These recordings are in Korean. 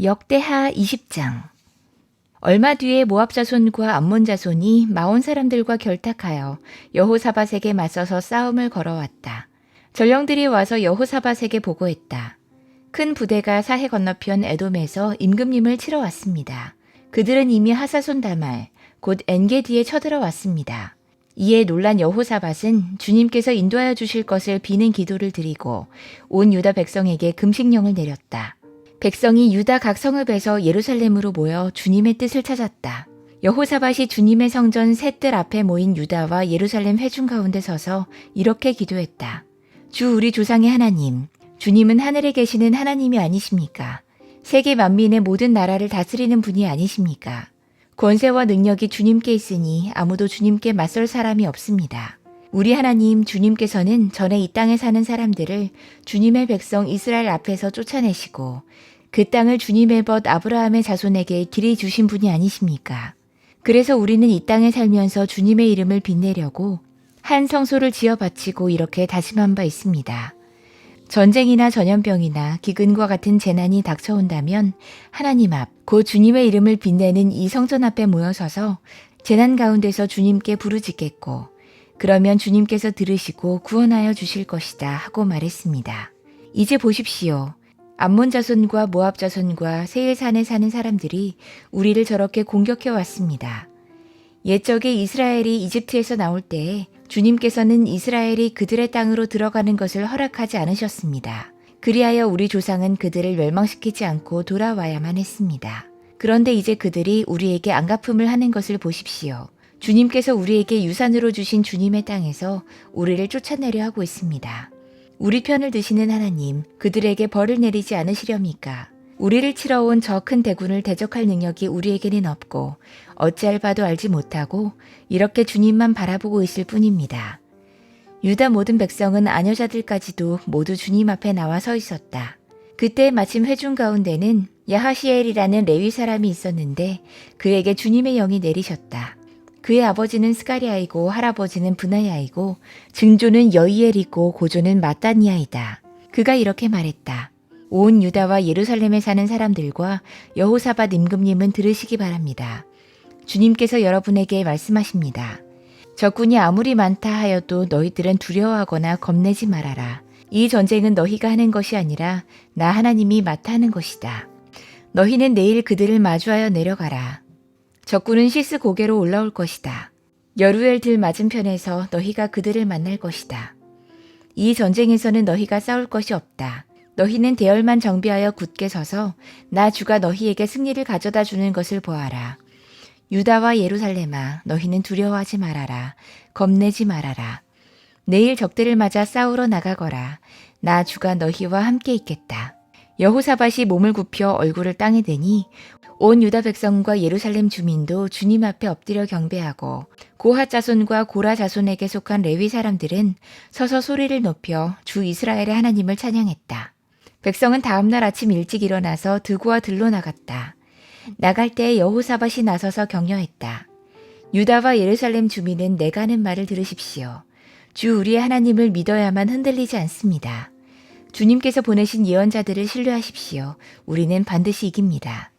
역대하 20장. 얼마 뒤에 모압 자손과 암몬 자손이 마온 사람들과 결탁하여 여호사밧에게 맞서서 싸움을 걸어왔다. 전령들이 와서 여호사밧에게 보고했다. 큰 부대가 사해 건너편 에돔에서 임금님을 치러 왔습니다. 그들은 이미 하사손 다말 곧 엔게디에 쳐들어왔습니다. 이에 놀란 여호사밧은 주님께서 인도하여 주실 것을 비는 기도를 드리고 온 유다 백성에게 금식령을 내렸다. 백성이 유다 각 성읍에서 예루살렘으로 모여 주님의 뜻을 찾았다. 여호사밧이 주님의 성전 세 뜰 앞에 모인 유다와 예루살렘 회중 가운데 서서 이렇게 기도했다. 주 우리 조상의 하나님, 주님은 하늘에 계시는 하나님이 아니십니까? 세계 만민의 모든 나라를 다스리는 분이 아니십니까? 권세와 능력이 주님께 있으니 아무도 주님께 맞설 사람이 없습니다. 우리 하나님 주님께서는 전에 이 땅에 사는 사람들을 주님의 백성 이스라엘 앞에서 쫓아내시고 그 땅을 주님의 벗 아브라함의 자손에게 길이 주신 분이 아니십니까? 그래서 우리는 이 땅에 살면서 주님의 이름을 빛내려고 한 성소를 지어 바치고 이렇게 다짐한 바 있습니다. 전쟁이나 전염병이나 기근과 같은 재난이 닥쳐온다면 하나님 앞, 곧 주님의 이름을 빛내는 이 성전 앞에 모여서서 재난 가운데서 주님께 부르짖겠고 그러면 주님께서 들으시고 구원하여 주실 것이다 하고 말했습니다. 이제 보십시오. 암몬 자손과 모압 자손과 세일산에 사는 사람들이 우리를 저렇게 공격해 왔습니다. 옛적에 이스라엘이 이집트에서 나올 때에 주님께서는 이스라엘이 그들의 땅으로 들어가는 것을 허락하지 않으셨습니다. 그리하여 우리 조상은 그들을 멸망시키지 않고 돌아와야만 했습니다. 그런데 이제 그들이 우리에게 안갚음을 하는 것을 보십시오. 주님께서 우리에게 유산으로 주신 주님의 땅에서 우리를 쫓아내려 하고 있습니다. 우리 편을 드시는 하나님, 그들에게 벌을 내리지 않으시렵니까? 우리를 치러 온 저 큰 대군을 대적할 능력이 우리에게는 없고 어찌할 바도 알지 못하고 이렇게 주님만 바라보고 있을 뿐입니다. 유다 모든 백성은 아녀자들까지도 모두 주님 앞에 나와 서 있었다. 그때 마침 회중 가운데는 야하시엘이라는 레위 사람이 있었는데 그에게 주님의 영이 내리셨다. 그의 아버지는 스가리아이고 할아버지는 브나야이고 증조는 여이엘이고 고조는 마따니아이다. 그가 이렇게 말했다. 온 유다와 예루살렘에 사는 사람들과 여호사밧 임금님은 들으시기 바랍니다. 주님께서 여러분에게 말씀하십니다. 적군이 아무리 많다 하여도 너희들은 두려워하거나 겁내지 말아라. 이 전쟁은 너희가 하는 것이 아니라 나 하나님이 맡아 하는 것이다. 너희는 내일 그들을 마주하여 내려가라. 적군은 시스 고개로 올라올 것이다. 여루엘 들 맞은편에서 너희가 그들을 만날 것이다. 이 전쟁에서는 너희가 싸울 것이 없다. 너희는 대열만 정비하여 굳게 서서 나 주가 너희에게 승리를 가져다 주는 것을 보아라. 유다와 예루살렘아, 너희는 두려워하지 말아라. 겁내지 말아라. 내일 적들을 맞아 싸우러 나가거라. 나 주가 너희와 함께 있겠다. 여호사밧이 몸을 굽혀 얼굴을 땅에 대니 온 유다 백성과 예루살렘 주민도 주님 앞에 엎드려 경배하고 고핫 자손과 고라 자손에게 속한 레위 사람들은 서서 소리를 높여 주 이스라엘의 하나님을 찬양했다. 백성은 다음날 아침 일찍 일어나서 드고와 들로 나갔다. 나갈 때 여호사밧이 나서서 격려했다. 유다와 예루살렘 주민은 내가 하는 말을 들으십시오. 주 우리의 하나님을 믿어야만 흔들리지 않습니다. 주님께서 보내신 예언자들을 신뢰하십시오. 우리는 반드시 이깁니다.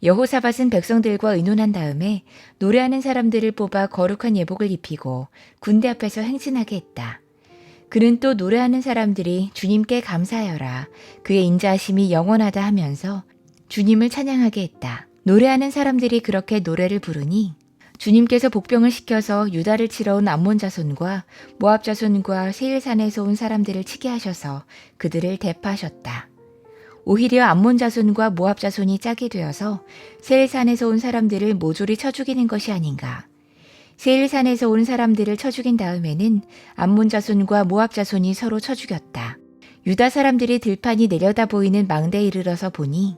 여호사밧은 백성들과 의논한 다음에 노래하는 사람들을 뽑아 거룩한 예복을 입히고 군대 앞에서 행진하게 했다. 그는 또 노래하는 사람들이 주님께 감사하여라. 그의 인자하심이 영원하다 하면서 주님을 찬양하게 했다. 노래하는 사람들이 그렇게 노래를 부르니 주님께서 복병을 시켜서 유다를 치러 온 암몬 자손과 모압 자손과 세일산에서 온 사람들을 치게 하셔서 그들을 대파하셨다. 오히려 암몬 자손과 모압 자손이 짜게 되어서 세일산에서 온 사람들을 모조리 쳐 죽이는 것이 아닌가. 세일산에서 온 사람들을 쳐 죽인 다음에는 암몬 자손과 모압 자손이 서로 쳐 죽였다. 유다 사람들이 들판이 내려다 보이는 망대에 이르러서 보니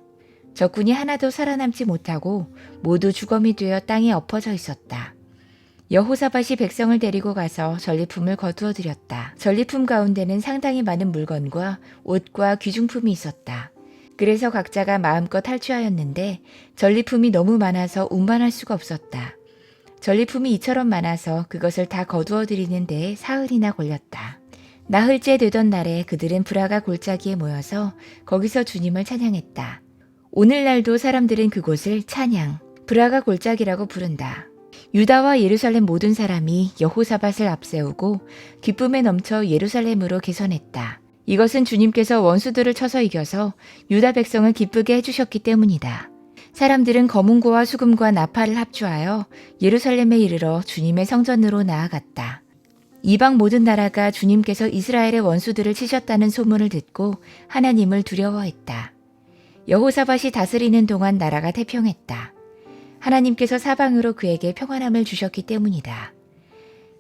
적군이 하나도 살아남지 못하고 모두 주검이 되어 땅에 엎어져 있었다. 여호사밧이 백성을 데리고 가서 전리품을 거두어 드렸다. 전리품 가운데는 상당히 많은 물건과 옷과 귀중품이 있었다. 그래서 각자가 마음껏 탈취하였는데 전리품이 너무 많아서 운반할 수가 없었다. 전리품이 이처럼 많아서 그것을 다 거두어 드리는 데에 사흘이나 걸렸다. 나흘째 되던 날에 그들은 브라가 골짜기에 모여서 거기서 주님을 찬양했다. 오늘날도 사람들은 그곳을 찬양, 브라가 골짜기라고 부른다. 유다와 예루살렘 모든 사람이 여호사밧을 앞세우고 기쁨에 넘쳐 예루살렘으로 개선했다. 이것은 주님께서 원수들을 쳐서 이겨서 유다 백성을 기쁘게 해주셨기 때문이다. 사람들은 검은고와 수금과 나팔을 합주하여 예루살렘에 이르러 주님의 성전으로 나아갔다. 이방 모든 나라가 주님께서 이스라엘의 원수들을 치셨다는 소문을 듣고 하나님을 두려워했다. 여호사밧이 다스리는 동안 나라가 태평했다. 하나님께서 사방으로 그에게 평안함을 주셨기 때문이다.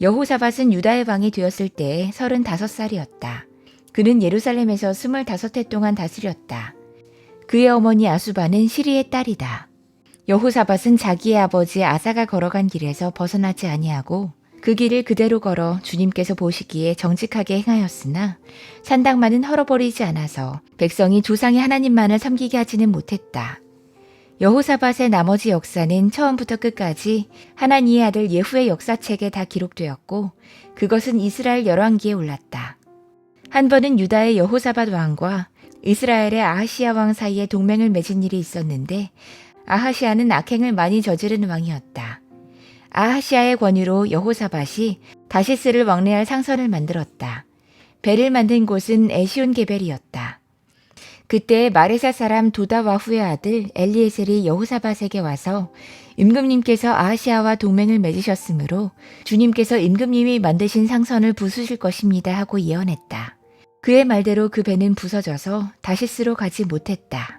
여호사밧은 유다의 왕이 되었을 때 35살이었다. 그는 예루살렘에서 25해 동안 다스렸다. 그의 어머니 아수바는 시리의 딸이다. 여호사밧은 자기의 아버지 아사가 걸어간 길에서 벗어나지 아니하고 그 길을 그대로 걸어 주님께서 보시기에 정직하게 행하였으나 산당만은 헐어버리지 않아서 백성이 조상의 하나님만을 섬기게 하지는 못했다. 여호사밧의 나머지 역사는 처음부터 끝까지 하나니의 아들 예후의 역사책에 다 기록되었고 그것은 이스라엘 열왕기에 올랐다. 한 번은 유다의 여호사밧 왕과 이스라엘의 아하시야 왕 사이에 동맹을 맺은 일이 있었는데 아하시야는 악행을 많이 저지른 왕이었다. 아하시야의 권유로 여호사밧이 다시스를 왕래할 상선을 만들었다. 배를 만든 곳은 에시온 게벨이었다. 그때 마레사 사람 도다와후의 아들 엘리에셀이 여호사밧에게 와서 임금님께서 아하시야와 동맹을 맺으셨으므로 주님께서 임금님이 만드신 상선을 부수실 것입니다 하고 예언했다. 그의 말대로 그 배는 부서져서 다시스로 가지 못했다.